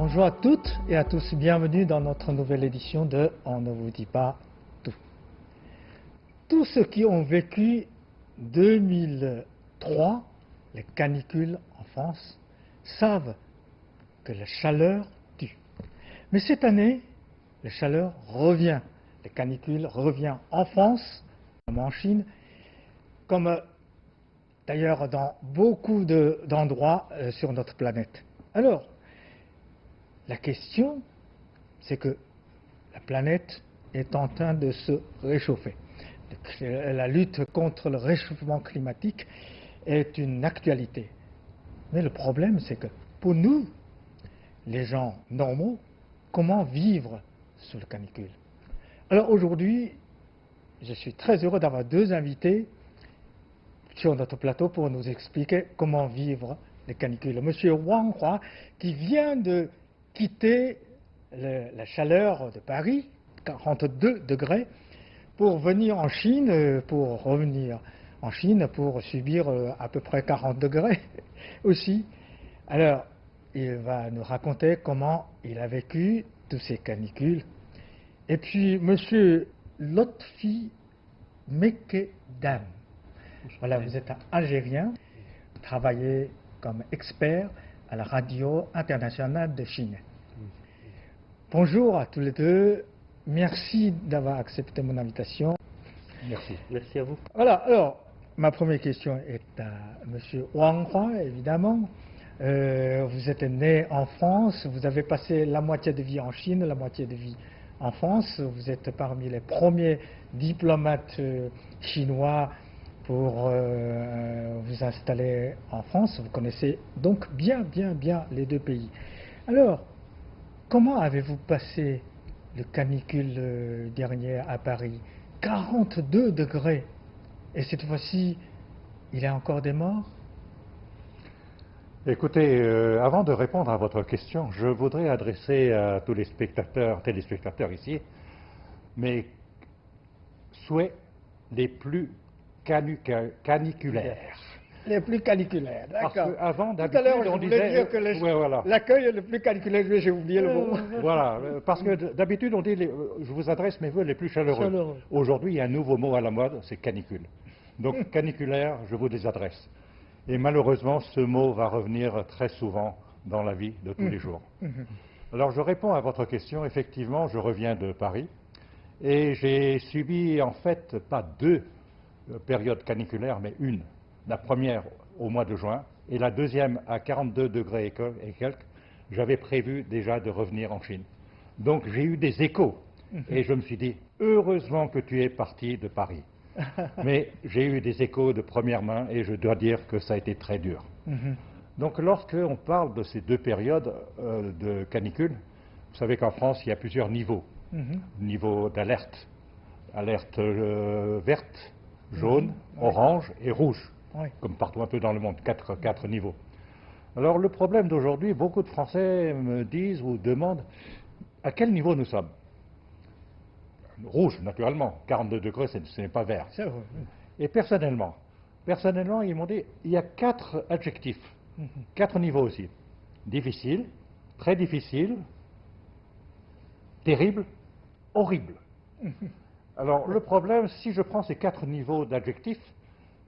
Bonjour à toutes et à tous, bienvenue dans notre nouvelle édition de On ne vous dit pas tout. Tous ceux qui ont vécu 2003, les canicules en France, savent que la chaleur tue. Mais cette année, la chaleur revient, les canicules reviennent en France, comme en Chine, comme d'ailleurs dans beaucoup d'endroits sur notre planète. Alors, la question, c'est que la planète est en train de se réchauffer. La lutte contre le réchauffement climatique est une actualité. Mais le problème, c'est que pour nous, les gens normaux, comment vivre sous le canicule? Alors aujourd'hui, je suis très heureux d'avoir deux invités sur notre plateau pour nous expliquer comment vivre les canicules. Monsieur Wang Hua, qui vient de quitter la chaleur de Paris, 42 degrés, pour venir en Chine, pour revenir en Chine pour subir à peu près 40 degrés aussi. Alors, il va nous raconter comment il a vécu tous ces canicules. Et puis, monsieur Lotfi Mekedam. Voilà, vous êtes un Algérien, vous travaillez comme expert à la radio internationale de Chine. Bonjour à tous les deux, merci d'avoir accepté mon invitation. Merci. Merci à vous. Voilà, alors, ma première question est à monsieur Wang Hua, évidemment. Vous êtes né en France, vous avez passé la moitié de vie en Chine, la moitié de vie en France. Vous êtes parmi les premiers diplomates chinois pour vous installer en France. Vous connaissez donc bien les deux pays. Alors, comment avez-vous passé le canicule dernier à Paris? 42 degrés. Et cette fois-ci, il y a encore des morts? Écoutez, avant de répondre à votre question, je voudrais adresser à tous les téléspectateurs ici, mes souhaits les plus caniculaires. Les plus caniculaires, d'accord. Avant, tout à l'heure, je on voulais disait, dire que ouais, voilà. l'accueil est le plus caniculaire, mais j'ai oublié le mot. Voilà, parce que d'habitude, on dit, je vous adresse mes vœux les plus chaleureux. Aujourd'hui, il y a un nouveau mot à la mode, c'est canicule. Donc, caniculaire, je vous les adresse. Et malheureusement, ce mot va revenir très souvent dans la vie de tous les jours. Alors, je réponds à votre question. Effectivement, je reviens de Paris et j'ai subi, en fait, pas deux périodes caniculaires, mais une. La première au mois de juin et la deuxième à 42 degrés et quelques. J'avais prévu déjà de revenir en Chine. Donc, j'ai eu des échos et je me suis dit, heureusement que tu es parti de Paris. Mais j'ai eu des échos de première main et je dois dire que ça a été très dur. Donc lorsqu'on parle de ces deux périodes de canicule, vous savez qu'en France, il y a plusieurs niveaux. Niveau d'alerte. Alerte verte, jaune, orange et rouge. Comme partout un peu dans le monde, quatre niveaux. Alors le problème d'aujourd'hui, beaucoup de Français me disent ou demandent à quel niveau nous sommes. Rouge, naturellement. 42 degrés, ce n'est pas vert. Et personnellement, ils m'ont dit, il y a 4 adjectifs, 4 niveaux aussi. Difficile, très difficile, terrible, horrible. Alors, le problème, si je prends ces 4 niveaux d'adjectifs,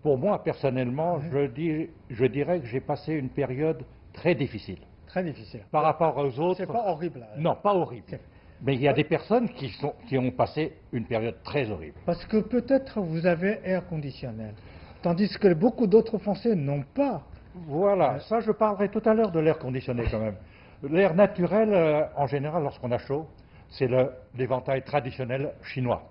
pour moi, personnellement, je dirais que j'ai passé une période très difficile. Très difficile. Par rapport aux autres. C'est pas horrible. Non, pas horrible. Mais il y a des personnes qui ont passé une période très horrible. Parce que peut-être vous avez air conditionnel, tandis que beaucoup d'autres Français n'ont pas. Voilà, ça je parlerai tout à l'heure de l'air conditionné quand même. L'air naturel, en général, lorsqu'on a chaud, c'est l'éventail traditionnel chinois.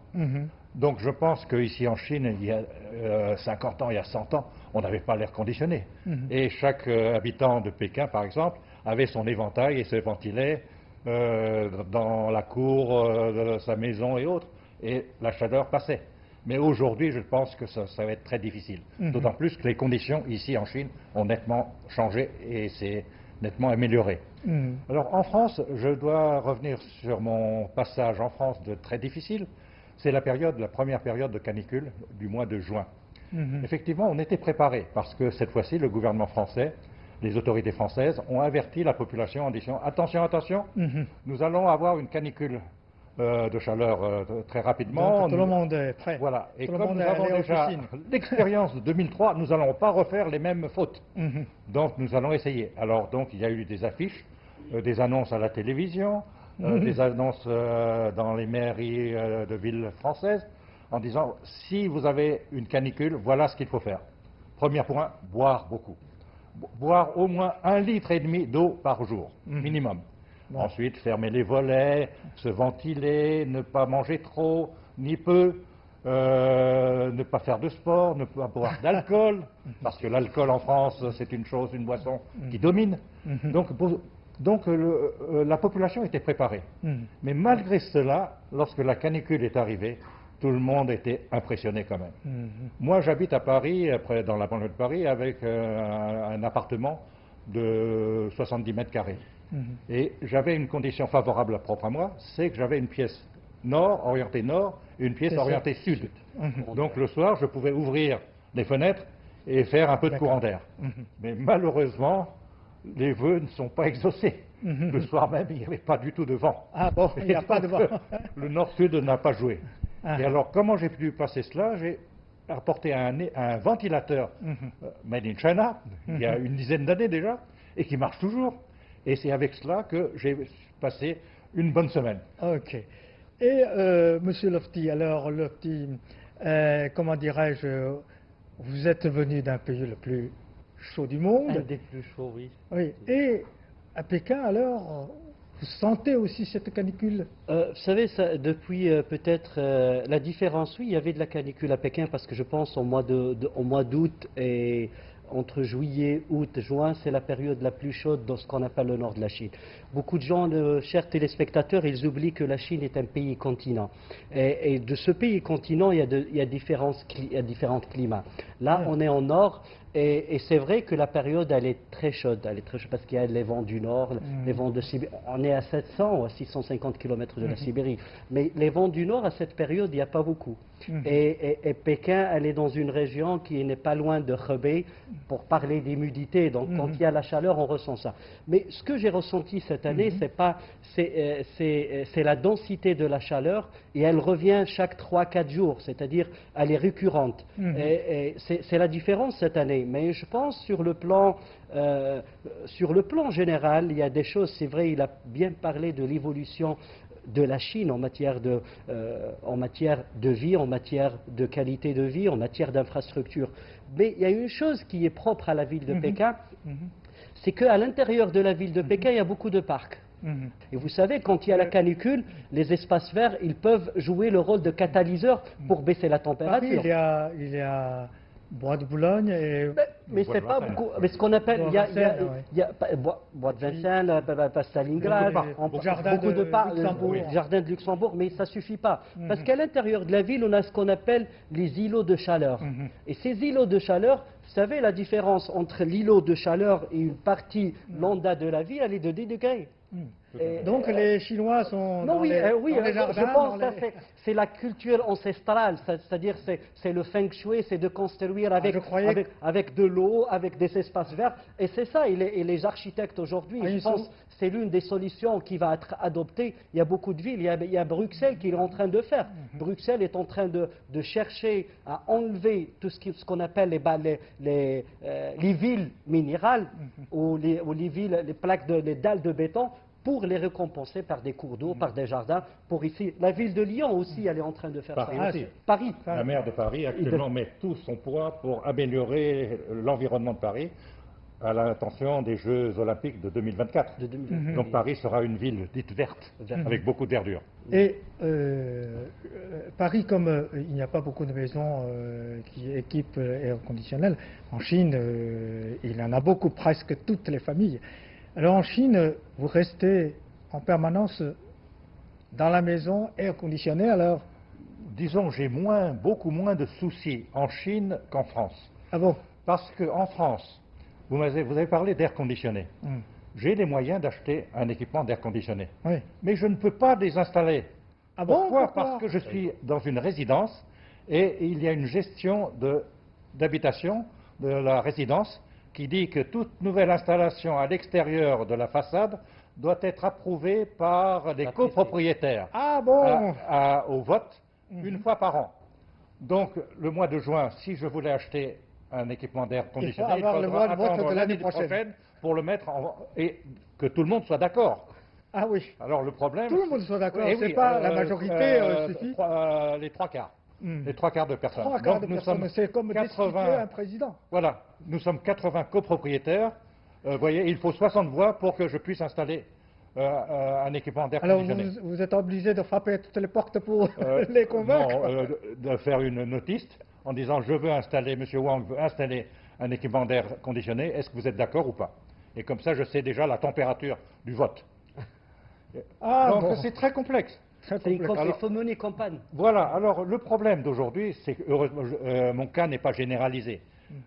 Donc je pense qu'ici en Chine, il y a 50 ans, il y a 100 ans, on n'avait pas l'air conditionné. Et chaque habitant de Pékin, par exemple, avait son éventail et se ventilait dans la cour de sa maison et autres, et la chaleur passait. Mais aujourd'hui, je pense que ça va être très difficile. D'autant plus que les conditions ici en Chine ont nettement changé et c'est nettement amélioré. Alors en France, je dois revenir sur mon passage en France de très difficile. C'est la première période de canicule du mois de juin. Effectivement, on était préparé parce que cette fois-ci, le gouvernement français les autorités françaises ont averti la population en disant attention, attention, nous allons avoir une canicule de chaleur très rapidement. Donc, tout le monde est prêt. Voilà. Et tout comme nous avons déjà l'expérience de 2003, nous n'allons pas refaire les mêmes fautes. Donc nous allons essayer. Alors donc il y a eu des affiches, des annonces à la télévision, des annonces dans les mairies de villes françaises en disant si vous avez une canicule, voilà ce qu'il faut faire. Premier point, boire beaucoup. Boire au moins 1,5 litre d'eau par jour, minimum. Bon. Ensuite, fermer les volets, se ventiler, ne pas manger trop, ni peu, ne pas faire de sport, ne pas boire d'alcool, parce que l'alcool en France, c'est une boisson qui domine. Donc la population était préparée. Mais malgré cela, lorsque la canicule est arrivée, tout le monde était impressionné quand même. Moi, j'habite à Paris, dans la banlieue de Paris, avec un appartement de 70 mètres carrés. Et j'avais une condition favorable propre à moi, c'est que j'avais une pièce orientée nord, et une pièce orientée sud. Donc le soir, je pouvais ouvrir les fenêtres et faire un peu de courant d'air. Mais malheureusement, les vœux ne sont pas exaucés. Le soir même, il n'y avait pas du tout de vent. Ah bon, il n'y a pas de vent. Le nord-sud n'a pas joué. Et alors, comment j'ai pu passer cela? J'ai apporté un ventilateur made in China, il y a une dizaine d'années déjà, et qui marche toujours. Et c'est avec cela que j'ai passé une bonne semaine. Ok. Et Monsieur Lofty, alors Lofty, comment dirais-je, vous êtes venu d'un pays le plus chaud du monde. Un des plus chauds, oui. Oui. Et à Pékin, alors, vous sentez aussi cette canicule? Vous savez, ça, depuis peut-être la différence, oui, il y avait de la canicule à Pékin parce que je pense au mois d'août et entre juillet, août, juin, c'est la période la plus chaude dans ce qu'on appelle le nord de la Chine. Beaucoup de gens, chers téléspectateurs, ils oublient que la Chine est un pays continent. Et de ce pays continent, il y a différents climats. Là, on est en nord. Et c'est vrai que la période, elle est très chaude parce qu'il y a les vents du nord, les vents de Sibérie. On est à 700 ou à 650 km de la Sibérie. Mais les vents du nord, à cette période, il n'y a pas beaucoup. Et Pékin, elle est dans une région qui n'est pas loin de Hebei, pour parler d'humidité. Donc, quand il y a la chaleur, on ressent ça. Mais ce que j'ai ressenti cette année, c'est la densité de la chaleur, et elle revient chaque 3-4 jours, c'est-à-dire elle est récurrente. Et c'est la différence cette année. Mais je pense sur le plan général, il y a des choses, c'est vrai, il a bien parlé de l'évolution de la Chine en matière de vie, en matière de qualité de vie, en matière d'infrastructure. Mais il y a une chose qui est propre à la ville de Pékin, c'est qu'à l'intérieur de la ville de Pékin, il y a beaucoup de parcs. Et vous savez, quand il y a la canicule, les espaces verts, ils peuvent jouer le rôle de catalyseur pour baisser la température. Il y a Bois de Boulogne et... Mais c'est pas beaucoup. Mais ce qu'on appelle, il y a Bois de Vincennes, Stalingrad, beaucoup de parcs, Jardin de Luxembourg, mais ça suffit pas. Parce qu'à l'intérieur de la ville, on a ce qu'on appelle les îlots de chaleur. Et ces îlots de chaleur, vous savez, la différence entre l'îlot de chaleur et une partie lambda de la ville, elle est de 10 degrés. Donc les Chinois sont dans les jardins, je pense que c'est la culture ancestrale, c'est-à-dire c'est le feng shui, c'est de construire avec de l'eau, avec des espaces verts, et c'est ça, et les architectes aujourd'hui, je pense que c'est l'une des solutions qui va être adoptée. Il y a beaucoup de villes, il y a Bruxelles qui est en train de faire. Bruxelles est en train de chercher à enlever tout ce qu'on appelle les villes minérales, ou les villes, les dalles de béton, pour les récompenser par des cours d'eau, par des jardins, pour ici. La ville de Lyon aussi, elle est en train de faire Paris ça. Aussi. Paris. La maire de Paris actuellement met tout son poids pour améliorer l'environnement de Paris à l'intention des Jeux Olympiques de 2024. Donc Paris sera une ville dite verte, avec beaucoup de verdure. Et Paris, comme il n'y a pas beaucoup de maisons qui équipent air conditionnel, en Chine, il y en a beaucoup, presque toutes les familles. Alors en Chine, vous restez en permanence dans la maison, air conditionné, alors? Disons, j'ai beaucoup moins de soucis en Chine qu'en France. Ah bon? Parce qu'en France, vous avez parlé d'air conditionné. J'ai les moyens d'acheter un équipement d'air conditionné. Oui. Mais je ne peux pas les installer. Ah bon? Pourquoi? Parce que je suis dans une résidence et il y a une gestion d'habitation de la résidence qui dit que toute nouvelle installation à l'extérieur de la façade doit être approuvée par les copropriétaires Ah bon au vote une fois par an. Donc, le mois de juin, si je voulais acheter un équipement d'air conditionné, il faut avoir le vote de l'année prochaine pour le mettre et que tout le monde soit d'accord. Ah oui. Alors le problème... Tout le monde soit d'accord, c'est oui, pas la majorité suffit. Les trois quarts. Les trois quarts de personnes. Trois quarts de personnes, c'est comme 80, destituer un président. Voilà, nous sommes 80 copropriétaires. Vous voyez, il faut 60 voix pour que je puisse installer un équipement d'air conditionné. Alors vous êtes obligé de frapper à toutes les portes pour les convaincre? Non, de faire une notice en disant je veux installer, M. Wang veut installer un équipement d'air conditionné, est-ce que vous êtes d'accord ou pas? Et comme ça, je sais déjà la température du vote. Donc c'est très complexe. Il faut mener campagne. Voilà, alors le problème d'aujourd'hui, c'est que heureusement, mon cas n'est pas généralisé.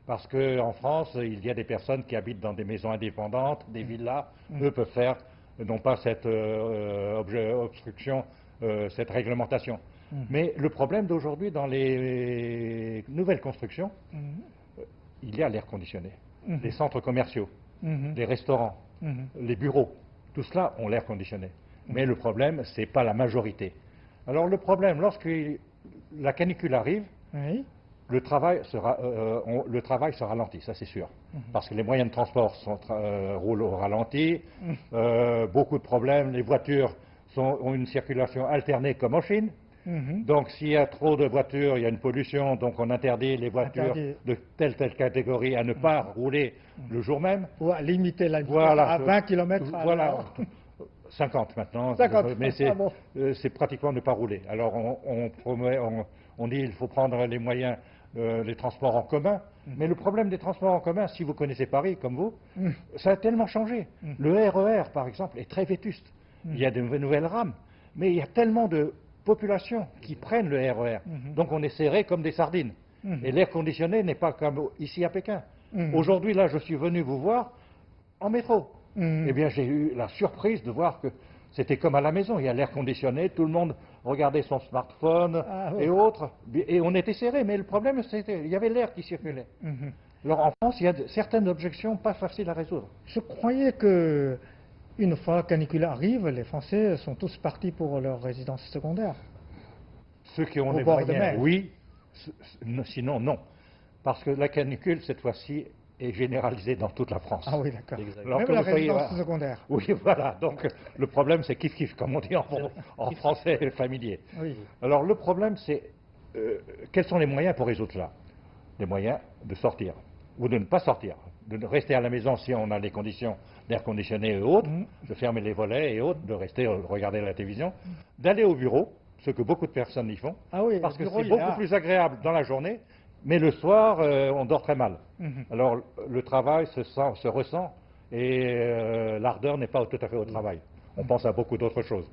Parce qu'en France, il y a des personnes qui habitent dans des maisons indépendantes, des villas, eux peuvent faire, non pas cette obstruction, cette réglementation. Mais le problème d'aujourd'hui, dans les nouvelles constructions, il y a l'air conditionné. Les centres commerciaux, les restaurants, les bureaux, tout cela ont l'air conditionné. Mais le problème, ce n'est pas la majorité. Alors le problème, lorsque la canicule arrive, le travail se ralentit, ça c'est sûr. Parce que les moyens de transport roulent au ralenti, beaucoup de problèmes, les voitures ont une circulation alternée comme en Chine. Donc s'il y a trop de voitures, il y a une pollution, donc on interdit les voitures de telle catégorie à ne pas rouler le jour même. Ou à limiter la vitesse à 20 km à l'heure. 50 maintenant, 50. Mais c'est pratiquement ne pas rouler. Alors on dit qu'il faut prendre les moyens, les transports en commun. Mais le problème des transports en commun, si vous connaissez Paris comme vous, ça a tellement changé. Le RER, par exemple, est très vétuste. Il y a de nouvelles rames, mais il y a tellement de populations qui prennent le RER. Donc on est serré comme des sardines. Et l'air conditionné n'est pas comme ici à Pékin. Aujourd'hui, là, je suis venu vous voir en métro. Eh bien, j'ai eu la surprise de voir que c'était comme à la maison. Il y a l'air conditionné, tout le monde regardait son smartphone et autres. Et on était serré, mais le problème, c'était il y avait l'air qui circulait. Alors en France, il y a certaines objections pas faciles à résoudre. Je croyais que une fois la canicule arrive, les Français sont tous partis pour leur résidence secondaire. Ceux qui ont les moyens, oui. Sinon, non. Parce que la canicule, cette fois-ci, est généralisée dans toute la France. Ah oui, d'accord. Même la résidence secondaire. Oui, voilà. Donc, le problème, c'est kiff-kiff, comme on dit en français familier. Oui. Alors, le problème, c'est quels sont les moyens pour résoudre cela? Les moyens de sortir, ou de ne pas sortir, de rester à la maison si on a les conditions d'air conditionné et autres, de fermer les volets et autres, de rester regarder la télévision, d'aller au bureau, ce que beaucoup de personnes y font, parce que c'est beaucoup plus agréable dans la journée, mais le soir, on dort très mal. Alors, le travail se ressent et l'ardeur n'est pas tout à fait au travail. On pense à beaucoup d'autres choses.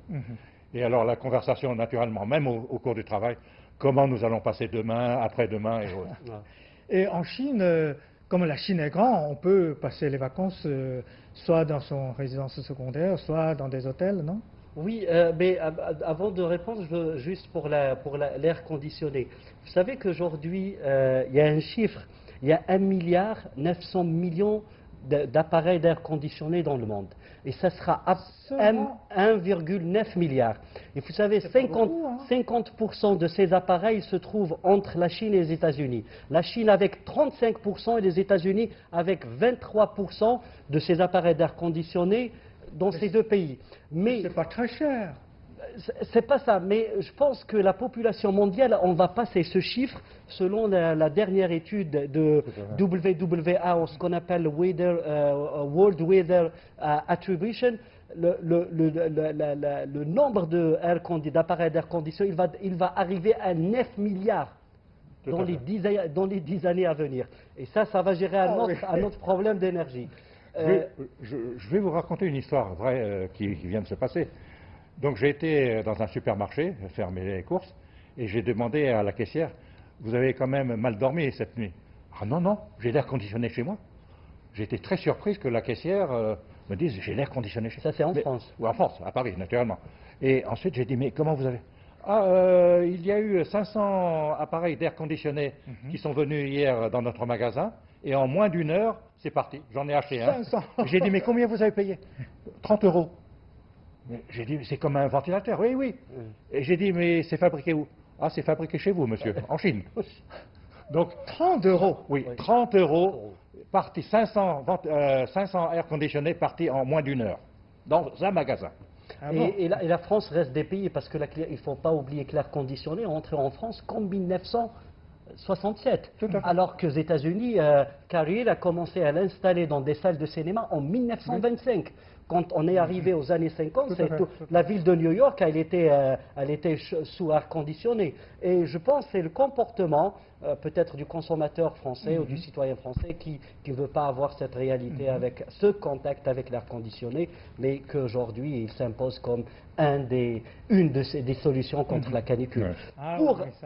Et alors, la conversation, naturellement, même au cours du travail, comment nous allons passer demain, après-demain et autres. Et en Chine, comme la Chine est grande, on peut passer les vacances soit dans son résidence secondaire, soit dans des hôtels, non? Oui, mais avant de répondre, je veux juste pour l'air conditionné. Vous savez qu'aujourd'hui, il y a un chiffre, il y a 1,9 milliard d'appareils d'air conditionné dans le monde. Et ça sera à 1,9 milliard. Et vous savez, 50% de ces appareils se trouvent entre la Chine et les États-Unis. La Chine avec 35% et les États-Unis avec 23% de ces appareils d'air conditionné dans ces deux pays. Mais c'est pas très cher. C'est pas ça, mais je pense que la population mondiale, on va passer ce chiffre selon la dernière étude de WWA, ce qu'on appelle World Weather Attribution. Le nombre d'appareils d'air conditionné, il va arriver à 9 milliards dans les 10 années à venir. Et ça va gérer un autre problème d'énergie. Je vais vous raconter une histoire vraie qui vient de se passer. Donc j'ai été dans un supermarché faire mes courses et j'ai demandé à la caissière, vous avez quand même mal dormi cette nuit? Ah non, non, j'ai l'air conditionné chez moi. J'ai été très surprise que la caissière me dise, j'ai l'air conditionné chez moi. Ça c'est en France? Oui, en France, à Paris, naturellement. Et ensuite j'ai dit, mais comment vous avez? Il y a eu 500 appareils d'air conditionné qui sont venus hier dans notre magasin et en moins d'une heure, c'est parti. J'en ai acheté un. 500. J'ai dit, mais combien vous avez payé? 30 euros. J'ai dit, c'est comme un ventilateur. Oui, oui. Et j'ai dit, mais c'est fabriqué où? Ah, c'est fabriqué chez vous, monsieur, en Chine. Donc, 30 euros. oui, 30 euros, parti 500 air conditionnés partis en moins d'une heure, dans un magasin. Ah bon? Et la France reste des pays, parce qu'il ne faut pas oublier que l'air conditionné est entré en France qu'en 1967. Tout à fait. Alors qu'aux États-Unis, Carrier a commencé à l'installer dans des salles de cinéma en 1925. Quand on est arrivé aux années 50, la ville de New York, elle était sous air conditionné. Et je pense que c'est le comportement peut-être du consommateur français ou du citoyen français qui ne veut pas avoir cette réalité avec ce contact avec l'air conditionné, mais qu'aujourd'hui il s'impose comme une des solutions contre la canicule. Ouais. Ah,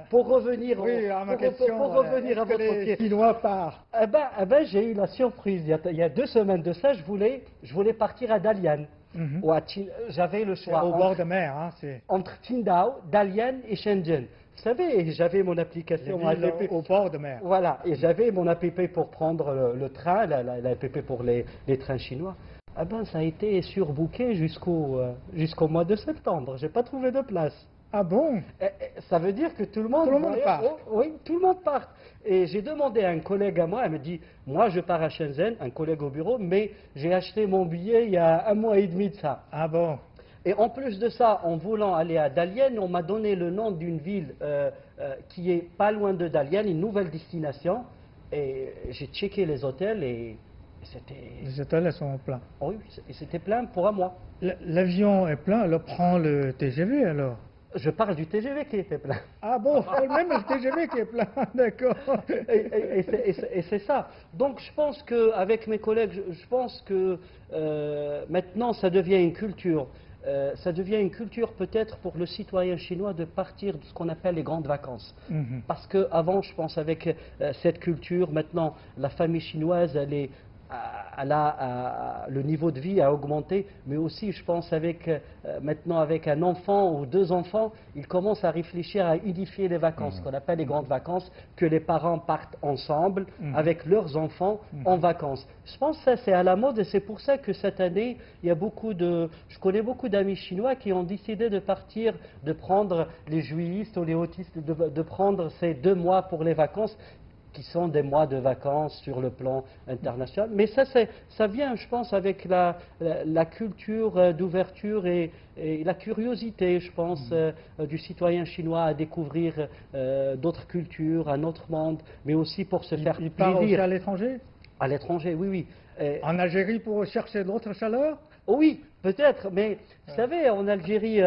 Pour revenir, oui, à ma question, pour revenir à est-ce que votre les question. Chinois partent? J'ai eu la surprise. Il y a 2 semaines de ça, je voulais partir à Dalian. J'avais le choix Au bord de mer, hein, c'est entre Qingdao, Dalian et Shenzhen. Vous savez, j'avais mon application les villes APP. au bord de mer. Voilà, et j'avais mon APP pour prendre le train, l'APP pour les trains chinois. Ah ben, ça a été surbooké jusqu'au mois de septembre. J'ai pas trouvé de place. Ah bon? Ça veut dire que tout le monde part. Oui, tout le monde part. Et j'ai demandé à un collègue à moi, elle me dit, moi je pars à Shenzhen, un collègue au bureau, mais j'ai acheté mon billet il y a 1 mois et demi de ça. Ah bon? Et en plus de ça, en voulant aller à Dalian, on m'a donné le nom d'une ville qui est pas loin de Dalian, une nouvelle destination. Et j'ai checké les hôtels et c'était... Les hôtels, elles sont pleins. Oui, et c'était plein pour un mois. L'avion est plein, alors prends le TGV alors. Je parle du TGV qui était plein. Ah bon, même le TGV qui est plein, d'accord. Et c'est ça. Donc je pense qu'avec mes collègues, je pense que maintenant ça devient une culture. Ça devient une culture peut-être pour le citoyen chinois de partir de ce qu'on appelle les grandes vacances. Parce qu'avant, je pense, avec cette culture, maintenant, la famille chinoise, le niveau de vie a augmenté, mais aussi, je pense, maintenant avec un enfant ou 2 enfants, ils commencent à réfléchir à unifier les vacances, ce qu'on appelle les grandes vacances, que les parents partent ensemble avec leurs enfants en vacances. Je pense que ça, c'est à la mode et c'est pour ça que cette année, je connais beaucoup d'amis chinois qui ont décidé de partir, de prendre les juillistes ou les autistes, de prendre ces 2 mois pour les vacances, qui sont des mois de vacances sur le plan international. Mais ça vient, je pense, avec la culture d'ouverture et la curiosité, je pense, du citoyen chinois à découvrir d'autres cultures, un autre monde, mais aussi pour se faire Il part aussi plaisir. à l'étranger? À l'étranger, oui, oui. En Algérie pour chercher d'autres chaleurs? Oui, peut-être, mais vous savez, en Algérie,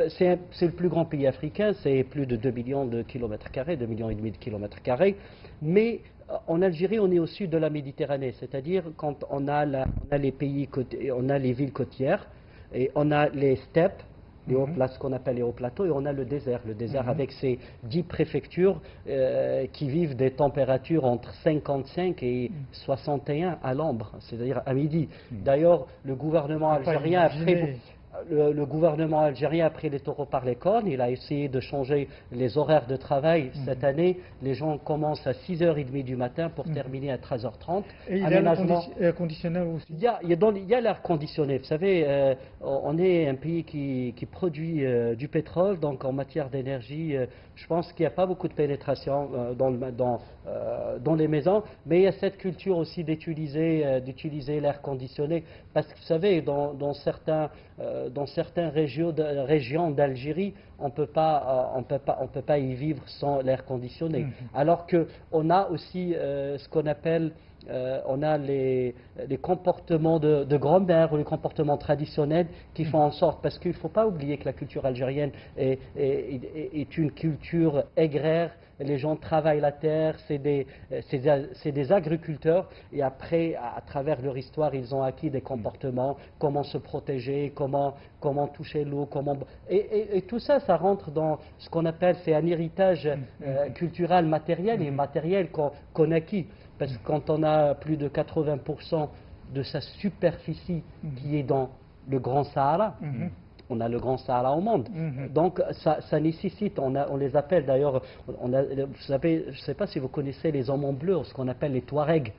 c'est le plus grand pays africain, c'est plus de 2 millions de kilomètres carrés, 2,5 millions de kilomètres carrés, mais en Algérie, on est au sud de la Méditerranée, c'est-à-dire quand on a les villes côtières, et on a les steppes, ce qu'on appelle les hauts plateaux, et on a le désert avec ses 10 préfectures qui vivent des températures entre 55 et 61 à l'ombre, c'est-à-dire à midi. D'ailleurs, le gouvernement algérien a pris les taureaux par les cornes, il a essayé de changer les horaires de travail. Cette année, les gens commencent à 6h30 du matin pour terminer à 13h30. Et il y a l'air conditionnel aussi? Il y a l'air conditionné. Vous savez, on est un pays qui produit du pétrole, donc en matière d'énergie, je pense qu'il n'y a pas beaucoup de pénétration dans les maisons, mais il y a cette culture aussi d'utiliser l'air conditionné, parce que vous savez, dans certaines régions d'Algérie, on peut pas y vivre sans l'air conditionné. Alors qu'on a aussi ce qu'on appelle on a les comportements de grand-mère ou les comportements traditionnels qui font en sorte, parce qu'il ne faut pas oublier que la culture algérienne est une culture agraire, les gens travaillent la terre, c'est des agriculteurs, et après, à travers leur histoire, ils ont acquis des comportements, comment se protéger, comment toucher l'eau, et tout ça, ça rentre dans ce qu'on appelle, c'est un héritage culturel, matériel et immatériel qu'on acquit. Parce que quand on a plus de 80% de sa superficie qui est dans le Grand Sahara, on a le Grand Sahara au monde. Donc ça nécessite, on les appelle d'ailleurs, vous savez, je ne sais pas si vous connaissez les hommes bleus, ce qu'on appelle les Touaregs.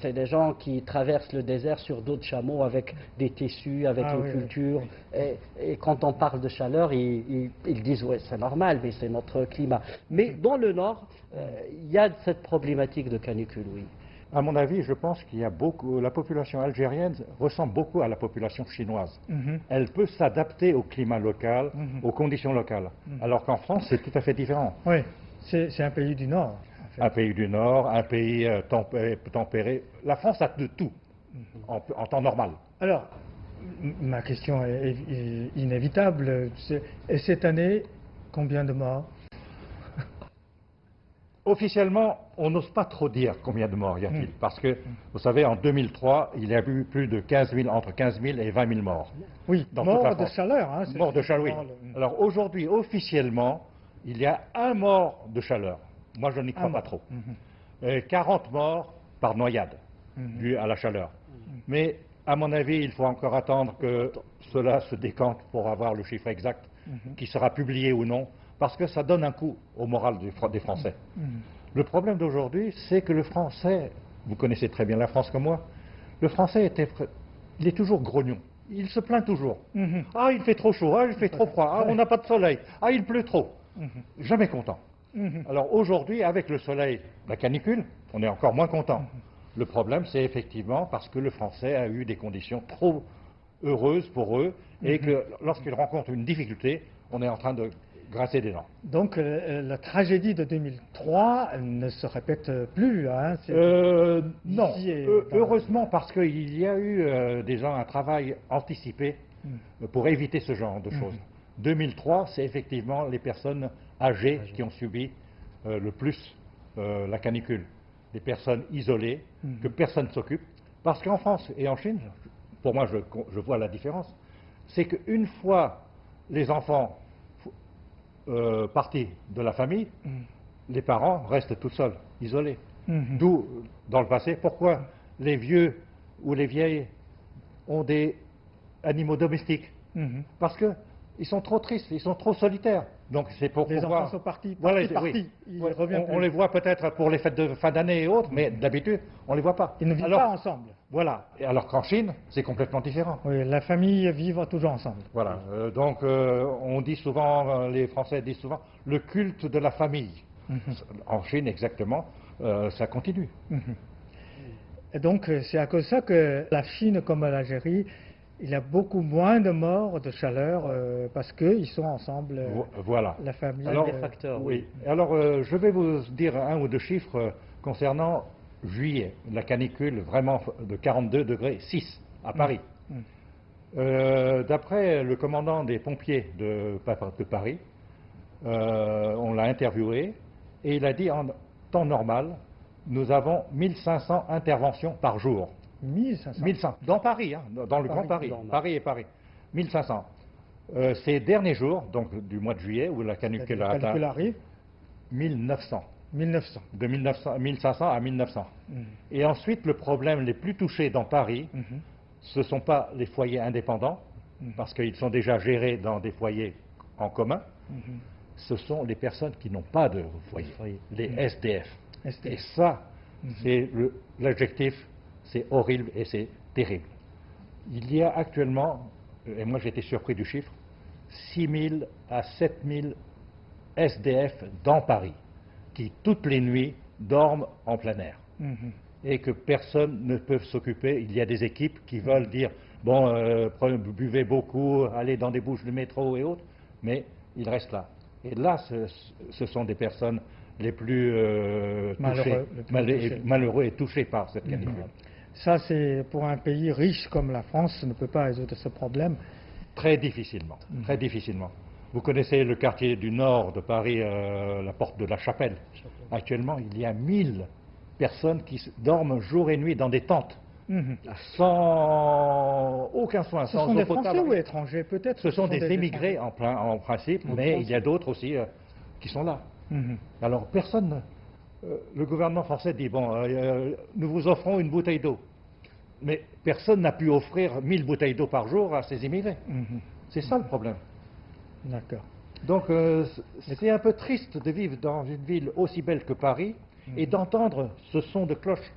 C'est des gens qui traversent le désert sur dos de chameaux avec des tissus, avec une culture. Et quand on parle de chaleur, ils disent ouais, c'est normal, mais c'est notre climat. Mais dans le nord, il y a cette problématique de canicule, oui. À mon avis, je pense qu'il y a beaucoup, la population algérienne ressemble beaucoup à la population chinoise. Elle peut s'adapter au climat local, aux conditions locales. Alors qu'en France, c'est tout à fait différent. Oui, c'est un pays du Nord. En fait. Un pays du Nord, un pays tempéré. La France a de tout en temps normal. Alors, ma question est inévitable. Et cette année, combien de morts? Officiellement, on n'ose pas trop dire combien de morts y a-t-il, parce que, vous savez, en 2003, il y a eu plus de 15 000, entre 15 000 et 20 000 morts. Oui, morts de chaleur. Hein, morts de chaleur, oui. Alors aujourd'hui, officiellement, il y a un mort de chaleur. Moi, je n'y crois pas trop. 40 morts par noyade, due à la chaleur. Mais, à mon avis, il faut encore attendre que cela se décante pour avoir le chiffre exact, qui sera publié ou non, parce que ça donne un coup au moral des Français. Le problème d'aujourd'hui, c'est que le Français, vous connaissez très bien la France comme moi, le Français il est toujours grognon. Il se plaint toujours. Ah, il fait trop chaud, ah, il fait trop froid, ah, on n'a pas de soleil, ah, il pleut trop. Jamais content. Alors aujourd'hui, avec le soleil, la canicule, on est encore moins content. Le problème, c'est effectivement parce que le Français a eu des conditions trop heureuses pour eux et que lorsqu'il rencontre une difficulté, on est en train de grincer des dents. Donc la tragédie de 2003 ne se répète plus. Hein, non, heureusement parce qu'il y a eu un travail anticipé pour éviter ce genre de choses. 2003, c'est effectivement les personnes âgées qui ont subi le plus la canicule. Des personnes isolées, que personne ne s'occupe. Parce qu'en France et en Chine, pour moi je vois la différence, c'est qu'une fois les enfants partie de la famille, les parents restent tout seuls, isolés. D'où, dans le passé, pourquoi les vieux ou les vieilles ont des animaux domestiques. Parce qu'ils sont trop tristes, ils sont trop solitaires. Donc c'est pour les pouvoir... enfants sont partis, voilà, on les voit peut-être pour les fêtes de fin d'année et autres, mais d'habitude, on ne les voit pas. Ils ne vivent pas ensemble. Voilà. Et alors qu'en Chine, c'est complètement différent. Oui, la famille vit toujours ensemble. Voilà. Donc on dit souvent, les Français disent souvent, le culte de la famille. En Chine, exactement, ça continue. Et donc c'est à cause de ça que la Chine, comme l'Algérie, il y a beaucoup moins de morts de chaleur parce qu'ils sont ensemble, voilà. La famille. Alors, des facteurs. Oui. Alors, je vais vous dire un ou deux chiffres concernant juillet, la canicule vraiment de 42 degrés 6 à Paris. D'après le commandant des pompiers de Paris, on l'a interviewé et il a dit en temps normal, nous avons 1500 interventions par jour. 1500 dans Paris, hein, dans le Grand Paris, Paris et Paris. 1500. Ces derniers jours, donc du mois de juillet, où la canicule arrive, 1900. 1900. De 1500 à 1900. Et ensuite, le problème les plus touchés dans Paris, ce ne sont pas les foyers indépendants, parce qu'ils sont déjà gérés dans des foyers en commun, ce sont les personnes qui n'ont pas de foyer, les SDF. Et ça, c'est l'adjectif. C'est horrible et c'est terrible. Il y a actuellement, et moi j'ai été surpris du chiffre, 6 000 à 7 000 SDF dans Paris, qui toutes les nuits dorment en plein air. Et que personne ne peut s'occuper. Il y a des équipes qui veulent dire, bon, buvez beaucoup, allez dans des bouches de métro et autres, mais ils restent là. Et là, ce sont des personnes les plus malheureux et touchés par cette canicule. Ça, c'est pour un pays riche comme la France, ne peut pas résoudre ce problème. Très difficilement, très difficilement. Vous connaissez le quartier du nord de Paris, la porte de la Chapelle. Actuellement, il y a 1000 personnes qui dorment jour et nuit dans des tentes, sans aucun soin, sans eau potable. Ce sont des Français ou étrangers, peut-être? Ce sont des émigrés en principe, mais il y a d'autres aussi qui sont là. Alors, personne... le gouvernement français dit, bon, nous vous offrons une bouteille d'eau. Mais personne n'a pu offrir 1000 bouteilles d'eau par jour à ces immigrés. C'est ça le problème. D'accord. Donc c'est un peu triste de vivre dans une ville aussi belle que Paris et d'entendre ce son de cloche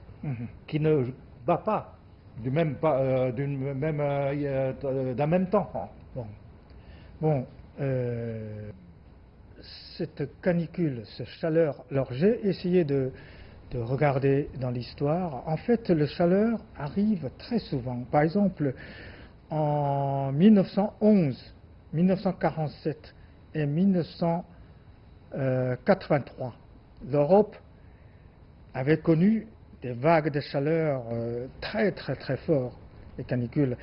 qui ne bat pas d'un même temps. Bon, cette canicule, cette chaleur, alors j'ai essayé de regarder dans l'histoire. En fait, la chaleur arrive très souvent. Par exemple, en 1911, 1947 et 1983, l'Europe avait connu des vagues de chaleur très fortes, les canicules.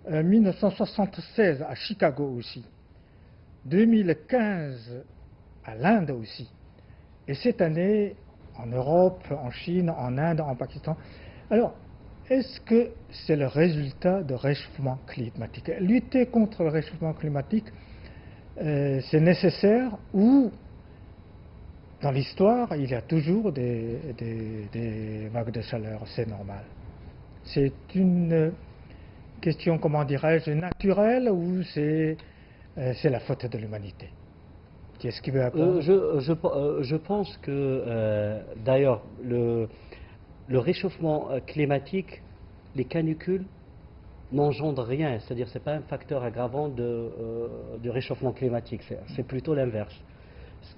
1976 à Chicago aussi. 2015 à l'Inde aussi. Et cette année, en Europe, en Chine, en Inde, en Pakistan. Alors, est-ce que c'est le résultat de réchauffement climatique? Lutter contre le réchauffement climatique, c'est nécessaire ou dans l'histoire, il y a toujours des vagues de chaleur, c'est normal. C'est une question, comment dirais-je, naturelle ou c'est la faute de l'humanité? Qu'est-ce qui veut répondre? Je pense que, d'ailleurs, le réchauffement climatique, les canicules n'engendrent rien, c'est-à-dire que ce n'est pas un facteur aggravant du réchauffement climatique, c'est plutôt l'inverse. Ce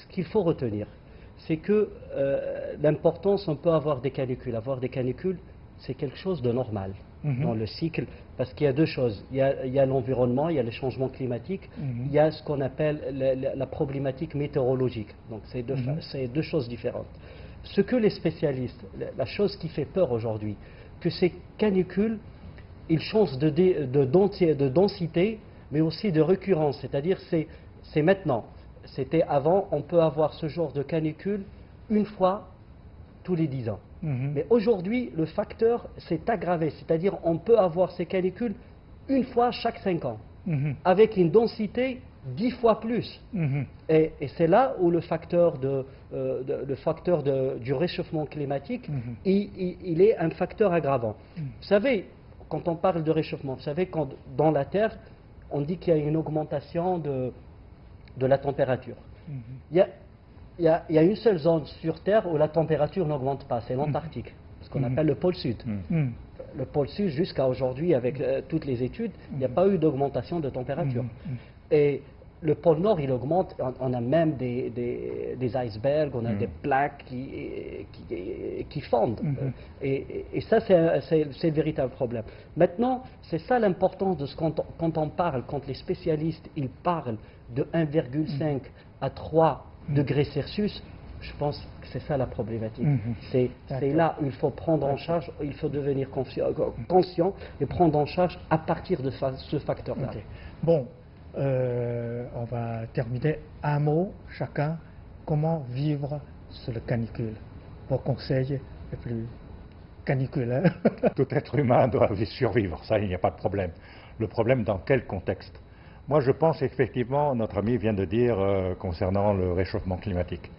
qu'il faut retenir, c'est que l'importance, on peut avoir des canicules. Avoir des canicules, c'est quelque chose de normal dans le cycle, parce qu'il y a deux choses. Il y a l'environnement, il y a les changements climatiques, il y a ce qu'on appelle la problématique météorologique. Donc c'est deux choses différentes. Ce que les spécialistes, la chose qui fait peur aujourd'hui, que ces canicules, ils changent de densité, mais aussi de récurrence, c'est-à-dire c'est maintenant. C'était avant, on peut avoir ce genre de canicule une fois tous les 10 ans. Mais aujourd'hui, le facteur s'est aggravé, c'est-à-dire on peut avoir ces canicules une fois chaque 5 ans, avec une densité 10 fois plus. Et c'est là où le facteur du réchauffement climatique, il est un facteur aggravant. Vous savez, quand on parle de réchauffement, vous savez, quand dans la Terre, on dit qu'il y a une augmentation de la température. Il y a une seule zone sur Terre où la température n'augmente pas, c'est l'Antarctique, ce qu'on appelle le pôle Sud. Le pôle Sud, jusqu'à aujourd'hui, avec toutes les études, il n'y a pas eu d'augmentation de température. Et le pôle Nord, il augmente, on a même des icebergs, on a des plaques qui fondent. Et ça, c'est le véritable problème. Maintenant, c'est ça l'importance de quand on parle, quand les spécialistes ils parlent de 1,5 à 3 degrés Celsius, je pense que c'est ça la problématique. C'est là où il faut prendre en charge, il faut devenir conscient et prendre en charge à partir de ce facteur-là. Bon, on va terminer. Un mot, chacun, comment vivre sur le canicule? Vos conseils les plus caniculaires. Tout être humain doit survivre, ça, il n'y a pas de problème. Le problème, dans quel contexte? Moi, je pense effectivement, notre ami vient de dire concernant le réchauffement climatique,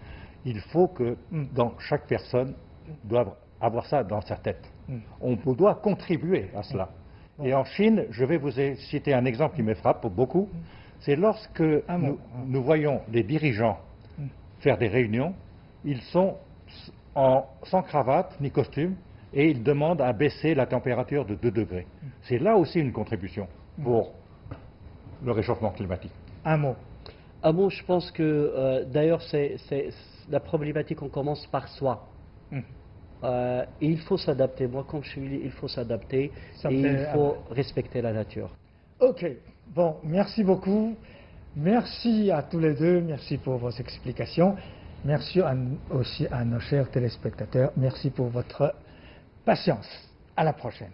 il faut que dans chaque personne doive avoir ça dans sa tête. On doit contribuer à cela. Et en Chine, je vais vous citer un exemple qui me frappe beaucoup, c'est lorsque nous voyons les dirigeants faire des réunions, ils sont sans cravate ni costume et ils demandent à baisser la température de 2 degrés. C'est là aussi une contribution pour le réchauffement climatique. Un mot. Un mot, je pense que d'ailleurs, c'est la problématique, on commence par soi. Et il faut s'adapter. Moi, comme je suis, il faut s'adapter et il faut respecter la nature. Ok. Bon, merci beaucoup. Merci à tous les deux. Merci pour vos explications. Merci aussi à nos chers téléspectateurs. Merci pour votre patience. À la prochaine.